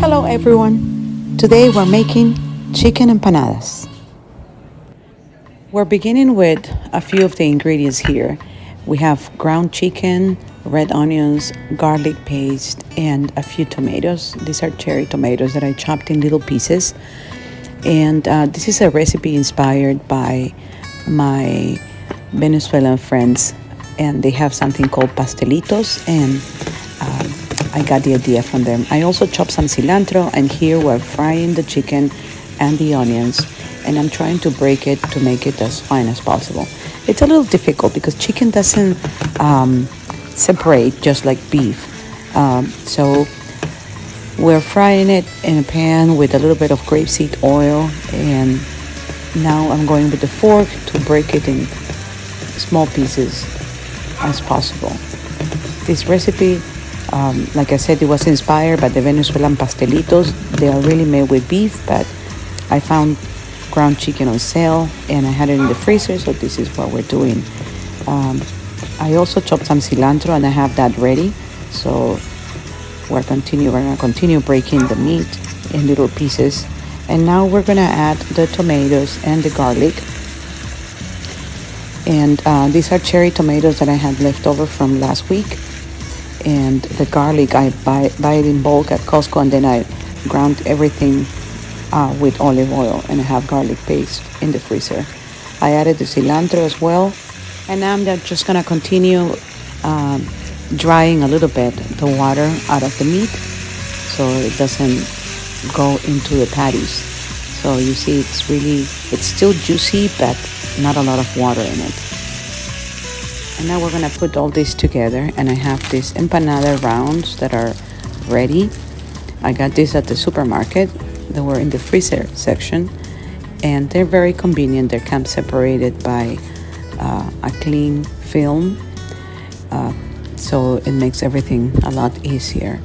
Hello everyone. Today we're making chicken empanadas. We're beginning with a few of the ingredients here. We have ground chicken, red onions, garlic paste, and a few tomatoes. These are cherry tomatoes that I chopped in little pieces. And this is a recipe inspired by my Venezuelan friends, and they have something called pastelitos, and I got the idea from them. I also chopped some cilantro, and here we're frying the chicken and the onions, and I'm trying to break it to make it as fine as possible. It's a little difficult because chicken doesn't separate just like beef. So we're frying it in a pan with a little bit of grapeseed oil, and now I'm going with the fork to break it in small pieces as possible. This recipe, like I said, it was inspired by the Venezuelan pastelitos. They are really made with beef, but I found ground chicken on sale and I had it in the freezer, so this is what we're doing. I also chopped some cilantro and I have that ready. So we're gonna continue breaking the meat in little pieces. And now we're gonna add the tomatoes and the garlic. And these are cherry tomatoes that I had left over from last week. And the garlic, I buy it in bulk at Costco, and then I ground everything with olive oil, and I have garlic paste in the freezer. I added the cilantro as well, and now I'm just gonna continue drying a little bit the water out of the meat so it doesn't go into the patties. So you see it's still juicy, but not a lot of water in it. And now we're gonna put all this together, and I have these empanada rounds that are ready. I got this at the supermarket. They were in the freezer section, and they're very convenient. They come separated by a clean film, so it makes everything a lot easier.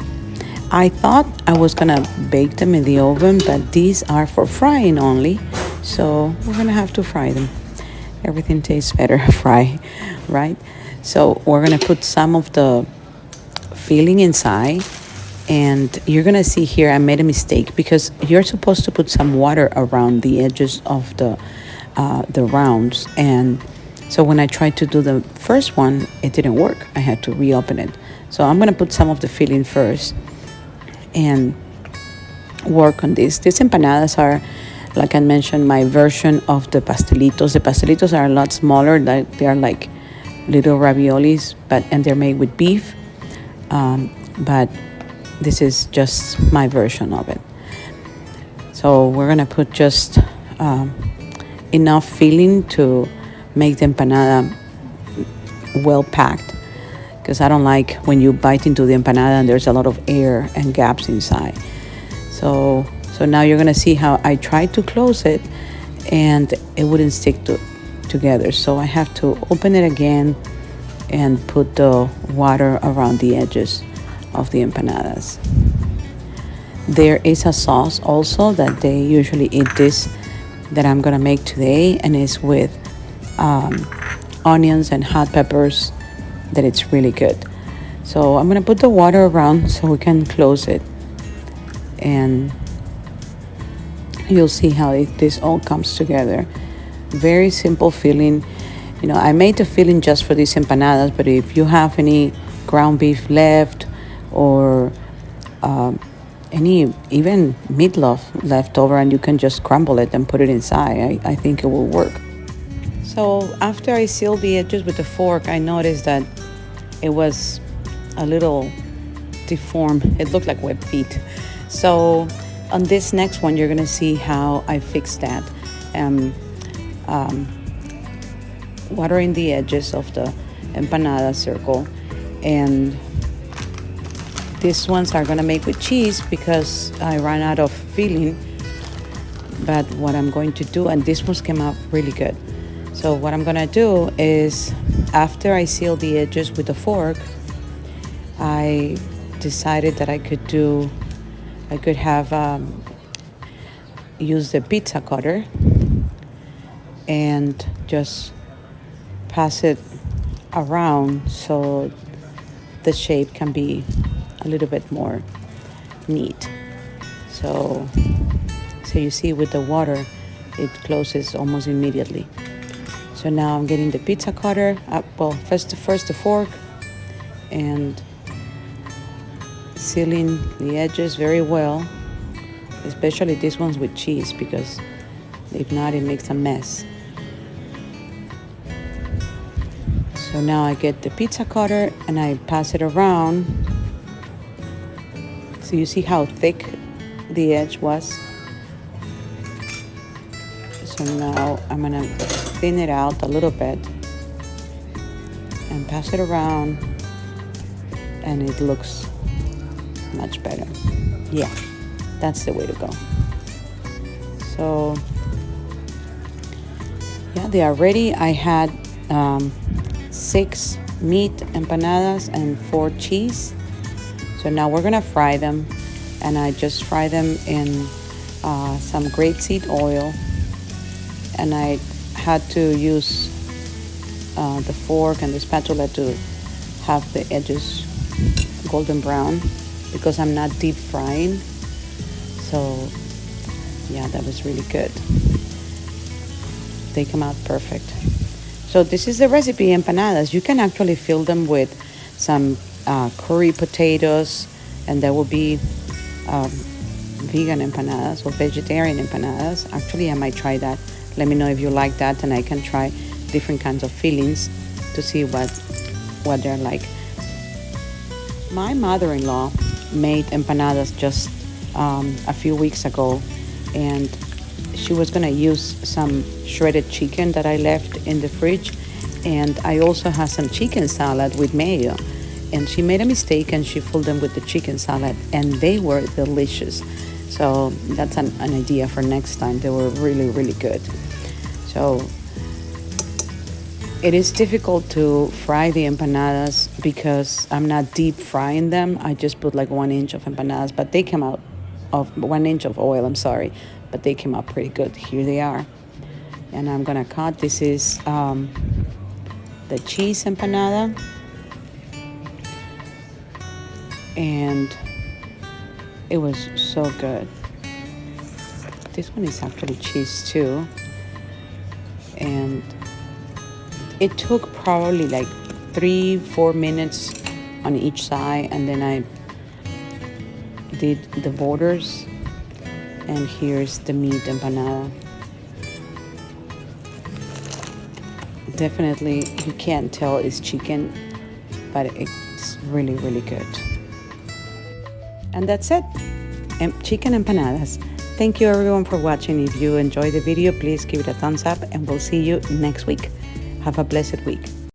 I thought I was gonna bake them in the oven, but these are for frying only, so we're gonna have to fry them. Everything tastes better fry, right? So we're gonna put some of the filling inside, and you're gonna see here I made a mistake because you're supposed to put some water around the edges of the rounds, and so when I tried to do the first one, it didn't work. I had to reopen it. So I'm gonna put some of the filling first and work on this. These empanadas are, like I mentioned, my version of the pastelitos. The pastelitos are a lot smaller. They are like little raviolis, and they're made with beef. But this is just my version of it. So we're gonna put just enough filling to make the empanada well packed, because I don't like when you bite into the empanada and there's a lot of air and gaps inside. So now you're gonna see how I tried to close it and it wouldn't stick together. So I have to open it again and put the water around the edges of the empanadas. There is a sauce also that they usually eat this that I'm gonna make today, and it's with onions and hot peppers, that it's really good. So I'm gonna put the water around so we can close it, and you'll see how this all comes together. Very simple filling. You know, I made the filling just for these empanadas, but if you have any ground beef left or any even meatloaf left over, and you can just crumble it and put it inside, I think it will work. So after I sealed the edges with the fork, I noticed that it was a little deformed. It looked like web feet. So on this next one, you're gonna see how I fixed that. Watering the edges of the empanada circle, and these ones are gonna make with cheese because I ran out of filling. But what I'm going to do, and this ones came out really good. So what I'm gonna do is, after I seal the edges with the fork, I decided that I could have use the pizza cutter and just pass it around so the shape can be a little bit more neat. So you see with the water, it closes almost immediately. So now I'm getting the pizza cutter up. Well, first the fork, and sealing the edges very well, especially these ones with cheese, because if not, it makes a mess. So now I get the pizza cutter and I pass it around. So you see how thick the edge was. So now I'm gonna thin it out a little bit and pass it around, and it looks much better. Yeah, that's the way to go. So yeah, they are ready. I had 6 meat empanadas and 4 cheese. So now we're gonna fry them, and I just fry them in some grapeseed oil, and I had to use the fork and the spatula to have the edges golden brown, because I'm not deep frying. So yeah, that was really good. They come out perfect. So this is the recipe, empanadas. You can actually fill them with some curry potatoes, and there will be vegan empanadas or vegetarian empanadas. Actually, I might try that. Let me know if you like that, and I can try different kinds of fillings to see what they're like. My mother-in-law made empanadas just a few weeks ago, and she was gonna use some shredded chicken that I left in the fridge, and I also had some chicken salad with mayo, and she made a mistake and she filled them with the chicken salad, and they were delicious. So that's an idea for next time. They were really, really good. So it is difficult to fry the empanadas because I'm not deep frying them. I just put like 1 inch of empanadas, but they came out of 1 inch of oil, I'm sorry, but they came out pretty good. Here they are. And I'm gonna cut. This is the cheese empanada, and it was so good. This one is actually cheese too, and it took probably like 3-4 minutes on each side, and then I did the borders, and here's the meat empanada. Definitely you can't tell it's chicken, but it's really, really good. And that's it, chicken empanadas. Thank you everyone for watching. If you enjoyed the video, please give it a thumbs up, and we'll see you next week. Have a blessed week.